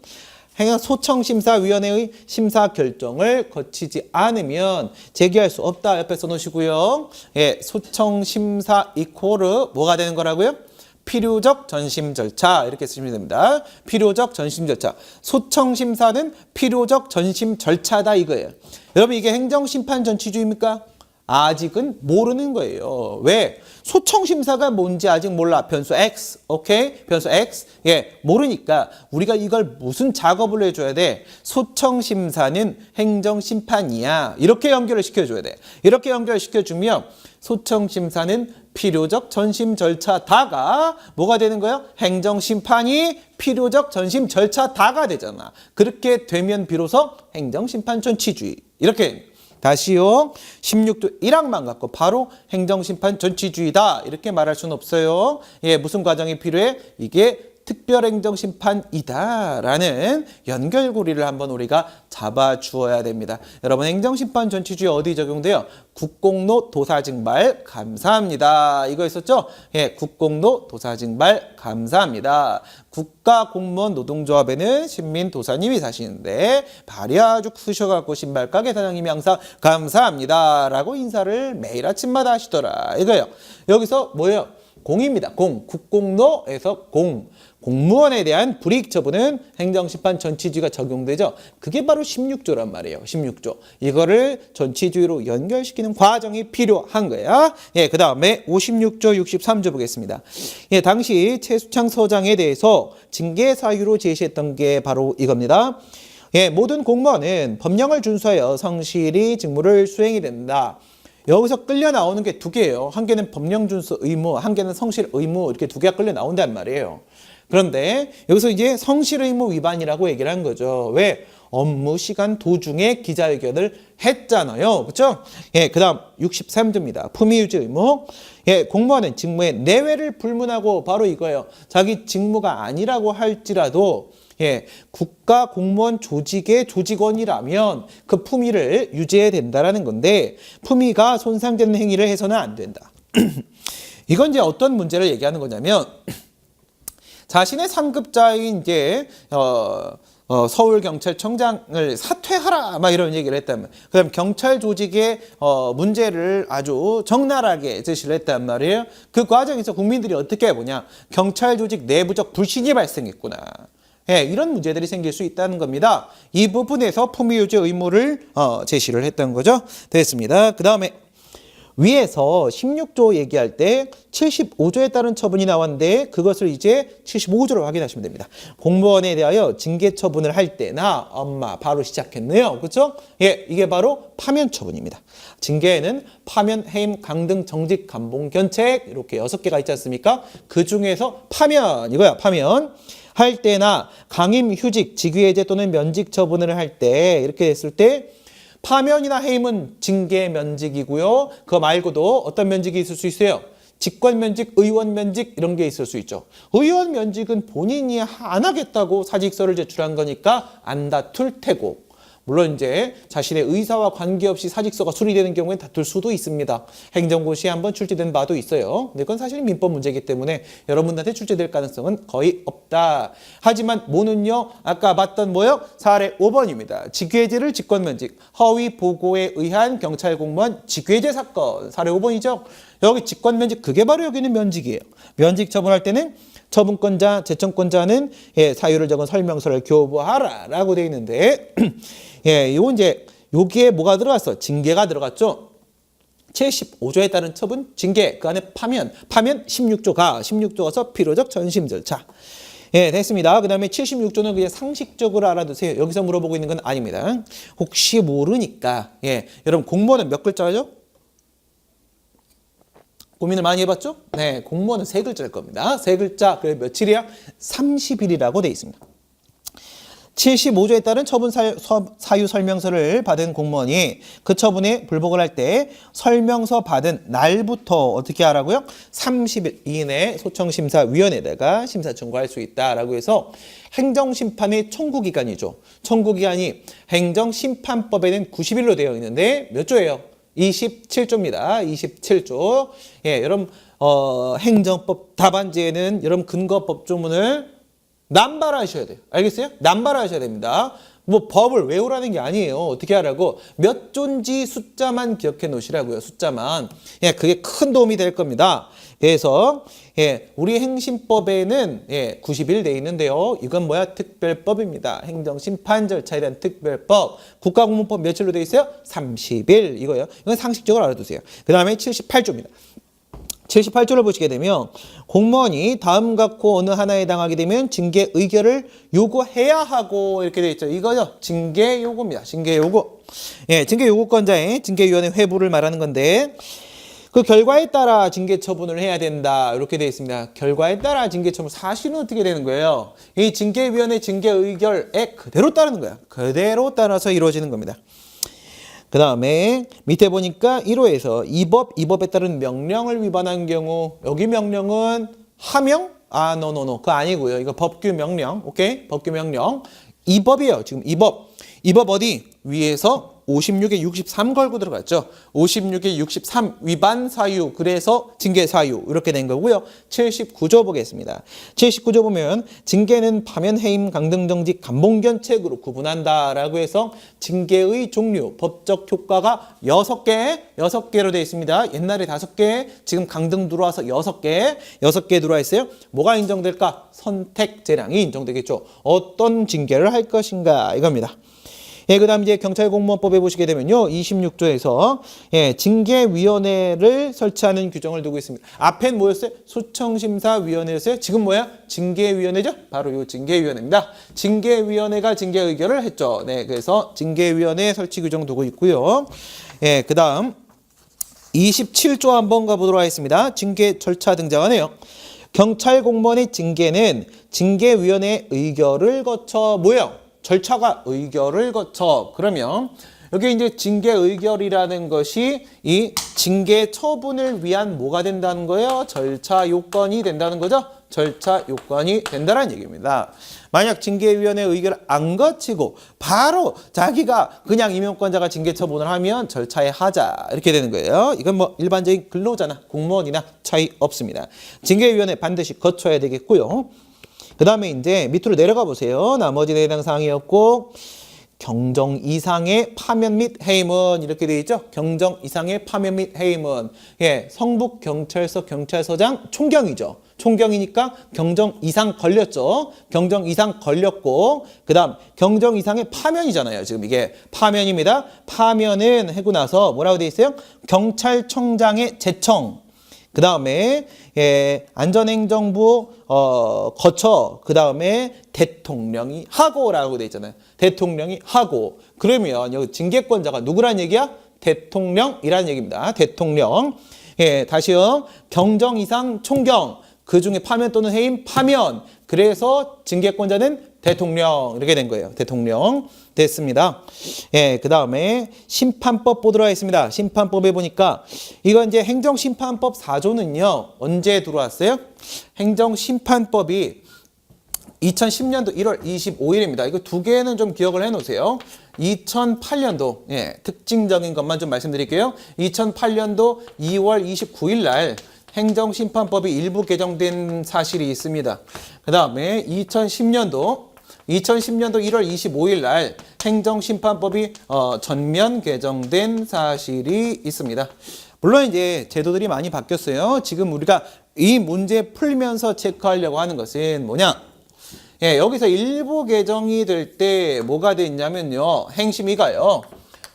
소청심사위원회의 심사 결정을 거치지 않으면 제기할 수 없다. 옆에 써놓으시고요. 예, 소청심사 이코르 뭐가 되는 거라고요? 필요적 전심 절차 이렇게 쓰시면 됩니다. 필요적 전심 절차. 소청심사는 필요적 전심 절차다 이거예요. 여러분 이게 행정심판 전치주의입니까? 아직은 모르는 거예요. 왜? 소청심사가 뭔지 아직 몰라. 변수 X. 오케이? 변수 X. 예, 모르니까 우리가 이걸 무슨 작업을 해줘야 돼? 소청심사는 행정심판이야. 이렇게 연결을 시켜줘야 돼. 이렇게 연결을 시켜주면 소청심사는 필요적 전심 절차다가 뭐가 되는 거예요? 행정심판이 필요적 전심 절차다가 되잖아. 그렇게 되면 비로소 행정심판 전치주의. 이렇게 다시요. 16조 1항만 갖고 바로 행정심판 전치주의다. 이렇게 말할 수는 없어요. 예, 무슨 과정이 필요해? 이게 특별행정심판이다라는 연결고리를 한번 우리가 잡아주어야 됩니다. 여러분 행정심판 전치주의 어디 적용돼요? 국공로 도사증발 감사합니다. 이거 있었죠? 예, 국공로 도사증발 감사합니다. 국가공무원 노동조합에는 신민도사님이 사시는데 발이 아주 크셔갖고 신발가게 사장님이 항상 감사합니다 라고 인사를 매일 아침마다 하시더라 이거예요. 여기서 뭐예요? 공입니다. 공. 국공로에서 공. 공무원에 대한 불이익 처분은 행정심판 전치주의가 적용되죠. 그게 바로 16조란 말이에요. 16조. 이거를 전치주의로 연결시키는 과정이 필요한 거야. 예, 그 다음에 56조 63조 보겠습니다. 예, 당시 최수창 서장에 대해서 징계 사유로 제시했던 게 바로 이겁니다. 예, 모든 공무원은 법령을 준수하여 성실히 직무를 수행이 된다. 여기서 끌려 나오는 게 두 개예요. 한 개는 법령 준수 의무, 한 개는 성실 의무 이렇게 두 개가 끌려 나온단 말이에요. 그런데 여기서 이제 성실 의무 위반이라고 얘기를 한 거죠. 왜? 업무 시간 도중에 기자회견을 했잖아요. 그렇죠? 예, 그다음 63조입니다. 품위 유지 의무. 예, 공무원은 직무의 내외를 불문하고 바로 이거예요. 자기 직무가 아니라고 할지라도 예, 국가 공무원 조직의 조직원이라면 그 품위를 유지해야 된다라는 건데 품위가 손상되는 행위를 해서는 안 된다. 이건 이제 어떤 문제를 얘기하는 거냐면 자신의 상급자인 이제 서울경찰청장을 사퇴하라 막 이런 얘기를 했다면 그다음 경찰 조직의 문제를 아주 적나라하게 제시를 했단 말이에요. 그 과정에서 국민들이 어떻게 보냐? 경찰 조직 내부적 불신이 발생했구나. 예, 이런 문제들이 생길 수 있다는 겁니다. 이 부분에서 품위유지 의무를 제시를 했던 거죠. 됐습니다. 그 다음에 위에서 16조 얘기할 때 75조에 따른 처분이 나왔는데 그것을 이제 75조로 확인하시면 됩니다. 공무원에 대하여 징계 처분을 할 때나 바로 시작했네요. 그렇죠? 예, 이게 바로 파면 처분입니다. 징계에는 파면, 해임, 강등, 정직, 감봉, 견책 이렇게 6개가 있지 않습니까? 그 중에서 파면 이거야. 파면. 할 때나 강임, 휴직, 직위해제 또는 면직 처분을 할 때 이렇게 했을 때 파면이나 해임은 징계 면직이고요. 그거 말고도 어떤 면직이 있을 수 있어요? 직권 면직, 의원 면직 이런 게 있을 수 있죠. 의원 면직은 본인이 안 하겠다고 사직서를 제출한 거니까 안 다툴 테고 물론 이제 자신의 의사와 관계없이 사직서가 수리되는 경우에 다툴 수도 있습니다. 행정고시에 한번 출제된 바도 있어요. 근데 그건 사실 민법 문제이기 때문에 여러분들한테 출제될 가능성은 거의 없다. 하지만 뭐는요? 아까 봤던 뭐요? 사례 5번입니다. 직위해제를 직권면직, 허위 보고에 의한 경찰 공무원 직위해제 사건. 사례 5번이죠. 여기 직권면직 그게 바로 여기는 면직이에요. 면직 처분할 때는 처분권자, 재청권자는 예, 사유를 적은 설명서를 교부하라라고 되어 있는데 예, 요 이제 여기에 뭐가 들어갔어? 징계가 들어갔죠. 75조에 따른 처분, 징계, 그 안에 파면 16조가서 필요적 전심 절차. 예, 됐습니다. 그 다음에 76조는 그냥 상식적으로 알아두세요. 여기서 물어보고 있는 건 아닙니다. 혹시 모르니까 예, 여러분 공무원은 몇 글자죠? 고민을 많이 해봤죠? 네, 공무원은 3글자일 겁니다. 3글자, 그래 며칠이야? 30일이라고 돼 있습니다. 75조에 따른 처분 사유 설명서를 받은 공무원이 그 처분에 불복을 할 때 설명서 받은 날부터 어떻게 하라고요? 30일 이내에 소청심사위원회에다가 심사 청구할 수 있다라고 해서 행정심판의 청구기간이죠. 청구기간이 행정심판법에는 90일로 되어 있는데 몇 조예요? 27조입니다. 27조. 예, 여러분 행정법 답안지에는 여러분 근거법조문을 남발하셔야 돼요. 알겠어요? 남발하셔야 됩니다. 뭐 법을 외우라는 게 아니에요. 어떻게 하라고? 몇 조인지 숫자만 기억해 놓으시라고요. 숫자만. 예, 그게 큰 도움이 될 겁니다. 그래서 예, 우리 행심법에는 90일 돼 있는데요. 이건 뭐야? 특별법입니다. 행정심판 절차에 대한 특별법. 국가공무법 며칠로 돼 있어요? 30일 이거요. 이건 상식적으로 알아두세요. 그 다음에 78조입니다. 78조를 보시게 되면 공무원이 다음 각호 어느 하나에 해당하게 되면 징계 의결을 요구해야 하고 이렇게 되어 있죠. 이거요. 징계 요구입니다. 징계 요구. 예, 징계 요구권자의 징계위원회 회부를 말하는 건데 그 결과에 따라 징계 처분을 해야 된다. 이렇게 되어 있습니다. 결과에 따라 징계 처분. 사실은 어떻게 되는 거예요? 이 징계위원회 징계 의결에 그대로 따르는 거야. 그대로 따라서 이루어지는 겁니다. 그 다음에 밑에 보니까 1호에서 이 법에 따른 명령을 위반한 경우 여기 명령은 하명? 노. 그거 아니고요. 이거 법규 명령. 오케이? 법규 명령. 이 법이에요. 지금 이 법. 이 법 어디? 위에서 56에 63 걸고 들어갔죠. 56에 63 위반 사유, 그래서 징계 사유 이렇게 된 거고요. 79조 보겠습니다. 79조 보면 징계는 파면, 해임, 강등정지, 감봉견책으로 구분한다라고 해서 징계의 종류, 법적 효과가 6개로 되어 있습니다. 옛날에 5개, 지금 강등 들어와서 6개 들어와 있어요. 뭐가 인정될까? 선택 재량이 인정되겠죠. 어떤 징계를 할 것인가 이겁니다. 예, 그 다음 이제 경찰공무원법에 보시게 되면요. 26조에서 징계위원회를 설치하는 규정을 두고 있습니다. 앞엔 뭐였어요? 소청심사위원회였어요. 지금 뭐야? 징계위원회죠? 바로 이 징계위원회입니다. 징계위원회가 징계 의결을 했죠. 네, 그래서 징계위원회 설치 규정 두고 있고요. 예, 그 다음 27조 한번 가보도록 하겠습니다. 징계 절차 등장하네요. 경찰공무원의 징계는 징계위원회 의결을 거쳐 뭐예요? 절차가 의결을 거쳐. 그러면 여기 이제 징계 의결이라는 것이 이 징계 처분을 위한 뭐가 된다는 거예요? 절차 요건이 된다는 거죠? 절차 요건이 된다는 얘기입니다. 만약 징계위원회 의결을 안 거치고 바로 자기가 그냥 임용권자가 징계 처분을 하면 절차에 하자 이렇게 되는 거예요. 이건 뭐 일반적인 근로자나 공무원이나 차이 없습니다. 징계위원회 반드시 거쳐야 되겠고요. 그 다음에 이제 밑으로 내려가 보세요. 나머지는 해당 사항이었고 경정 이상의 파면 및 해임은 이렇게 되어 있죠. 경정 이상의 파면 및 해임은 성북경찰서 경찰서장 총경이죠. 총경이니까 경정 이상 걸렸죠. 경정 이상 걸렸고 그 다음 경정 이상의 파면이잖아요. 지금 이게 파면입니다. 파면은 하고 나서 뭐라고 되어 있어요? 경찰청장의 제청. 그 다음에 안전행정부 거쳐 그 다음에 대통령이 하고라고 돼 있잖아요. 대통령이 하고 그러면 여기 징계권자가 누구란 얘기야? 대통령이라는 얘기입니다. 대통령. 다시요. 경정 이상 총경 그 중에 파면 또는 해임 파면 그래서 징계권자는 대통령 이렇게 된 거예요. 대통령 됐습니다. 그 다음에 심판법 보도록 하겠습니다. 심판법에 보니까 이건 이제 행정심판법 4조는요. 언제 들어왔어요? 행정심판법이 2010년도 1월 25일입니다. 이거 두 개는 좀 기억을 해놓으세요. 2008년도 특징적인 것만 좀 말씀드릴게요. 2008년도 2월 29일 날 행정심판법이 일부 개정된 사실이 있습니다. 그 다음에 2010년도 1월 25일 날 행정심판법이 전면 개정된 사실이 있습니다. 물론 이제 제도들이 많이 바뀌었어요. 지금 우리가 이 문제 풀면서 체크하려고 하는 것은 뭐냐? 여기서 일부 개정이 될 때 뭐가 돼 있냐면요. 행심위가요.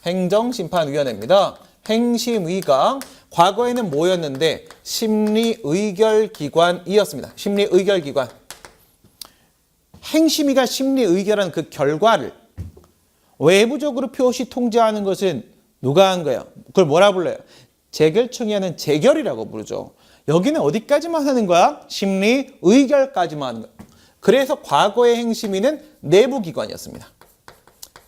행정심판위원회입니다. 행심위가 과거에는 뭐였는데 심리의결기관이었습니다. 심리의결기관. 행심위가 심리의결한 그 결과를 외부적으로 표시 통지하는 것은 누가 한 거예요? 그걸 뭐라 불러요? 재결청이 하는 재결이라고 부르죠. 여기는 어디까지만 하는 거야? 심리의결까지만 하는 거야. 그래서 과거의 행심위는 내부기관이었습니다.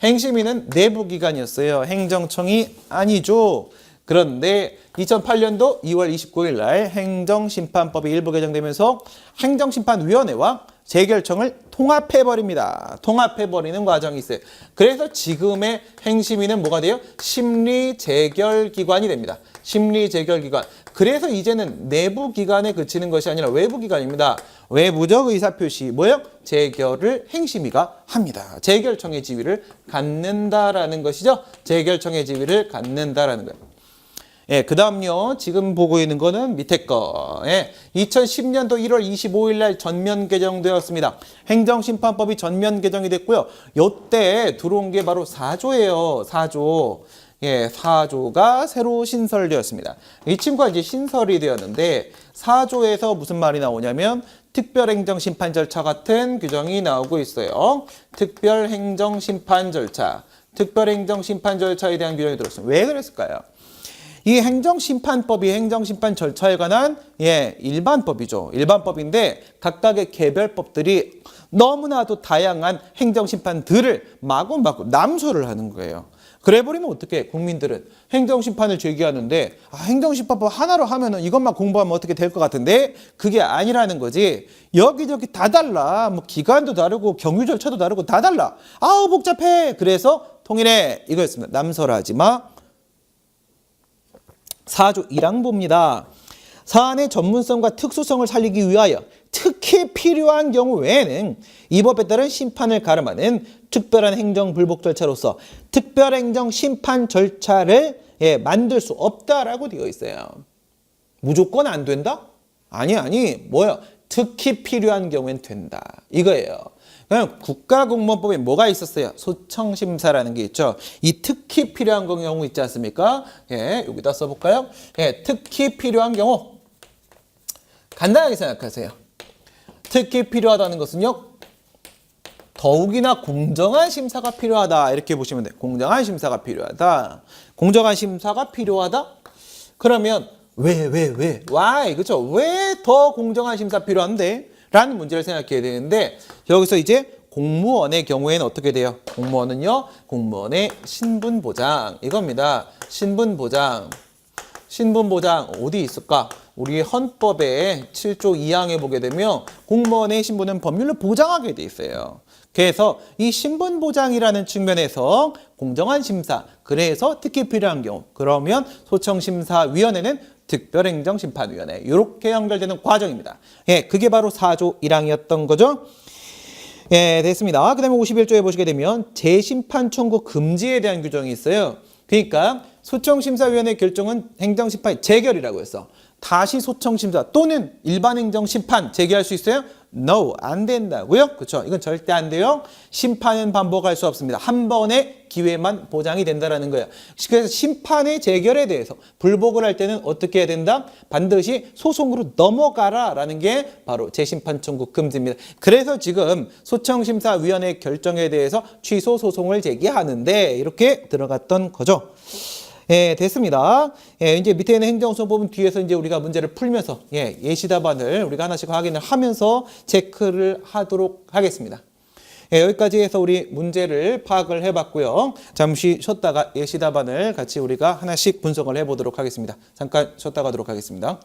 행심위는 내부기관이었어요. 행정청이 아니죠. 그런데 2008년도 2월 29일 날 행정심판법이 일부 개정되면서 행정심판위원회와 재결청을 통합해버립니다. 통합해버리는 과정이 있어요. 그래서 지금의 행심위는 뭐가 돼요? 심리재결기관이 됩니다. 심리재결기관. 그래서 이제는 내부기관에 그치는 것이 아니라 외부기관입니다. 외부적 의사표시, 뭐예요? 재결을 행심위가 합니다. 재결청의 지위를 갖는다라는 것이죠. 재결청의 지위를 갖는다라는 거예요. 예, 그 다음요. 지금 보고 있는 거는 밑에 거. 예, 2010년도 1월 25일 날 전면 개정되었습니다. 행정심판법이 전면 개정이 됐고요. 요때 들어온 게 바로 4조예요. 4조. 예, 4조가 새로 신설되었습니다. 이 친구가 이제 신설이 되었는데 4조에서 무슨 말이 나오냐면 특별행정심판 절차 같은 규정이 나오고 있어요. 특별행정심판 절차. 특별행정심판 절차에 대한 규정이 들었습니다. 왜 그랬을까요? 이 행정심판법이 행정심판 절차에 관한 일반법이죠. 일반법인데 각각의 개별법들이 너무나도 다양한 행정심판들을 마구마구 남소를 하는 거예요. 그래버리면 어떻게 국민들은 행정심판을 제기하는데 행정심판법 하나로 하면은 이것만 공부하면 어떻게 될 것 같은데 그게 아니라는 거지. 여기저기 다 달라. 뭐 기간도 다르고 경유 절차도 다르고 다 달라. 아우 복잡해. 그래서 통일해. 이거였습니다. 남설하지 마. 4조 1항보입니다. 사안의 전문성과 특수성을 살리기 위하여 특히 필요한 경우 외에는 이 법에 따른 심판을 가름하는 특별한 행정불복 절차로서 특별행정심판 절차를 만들 수 없다라고 되어 있어요. 무조건 안 된다? 아니 뭐야? 특히 필요한 경우엔 된다. 이거예요. 그냥 국가공무원법에 뭐가 있었어요? 소청심사라는 게 있죠. 이 특히 필요한 경우 있지 않습니까? 예, 여기다 써볼까요? 예, 특히 필요한 경우. 간단하게 생각하세요. 특히 필요하다는 것은요. 더욱이나 공정한 심사가 필요하다. 이렇게 보시면 돼요. 공정한 심사가 필요하다. 공정한 심사가 필요하다? 그러면 왜? Why? 그렇죠? 왜 더 공정한 심사 필요한데? 라는 문제를 생각해야 되는데 여기서 이제 공무원의 경우에는 어떻게 돼요? 공무원은요. 공무원의 신분보장 이겁니다. 신분보장 어디 있을까? 우리 헌법의 7조 2항에 보게 되면 공무원의 신분은 법률로 보장하게 돼 있어요. 그래서 이 신분보장이라는 측면에서 공정한 심사, 그래서 특히 필요한 경우, 그러면 소청심사위원회는 특별행정심판위원회 이렇게 연결되는 과정입니다. 예, 그게 바로 4조 1항이었던 거죠. 예, 됐습니다. 그 다음에 51조에 보시게 되면 재심판 청구 금지에 대한 규정이 있어요. 그러니까 소청심사위원회 결정은 행정심판의 재결이라고 했어. 다시 소청심사 또는 일반행정심판 재개할 수 있어요? No, 안 된다고요? 그렇죠? 이건 절대 안 돼요. 심판은 반복할 수 없습니다. 한 번의 기회만 보장이 된다는 거예요. 그래서 심판의 재결에 대해서 불복을 할 때는 어떻게 해야 된다? 반드시 소송으로 넘어가라라는 게 바로 재심판 청구 금지입니다. 그래서 지금 소청심사위원회 결정에 대해서 취소 소송을 제기하는데 이렇게 들어갔던 거죠. 예, 됐습니다. 예, 이제 밑에 있는 행정소법은 뒤에서 이제 우리가 문제를 풀면서 예시 답안을 우리가 하나씩 확인을 하면서 체크를 하도록 하겠습니다. 예, 여기까지 해서 우리 문제를 파악을 해봤고요. 잠시 쉬었다가 예시 답안을 같이 우리가 하나씩 분석을 해보도록 하겠습니다. 잠깐 쉬었다 가도록 하겠습니다.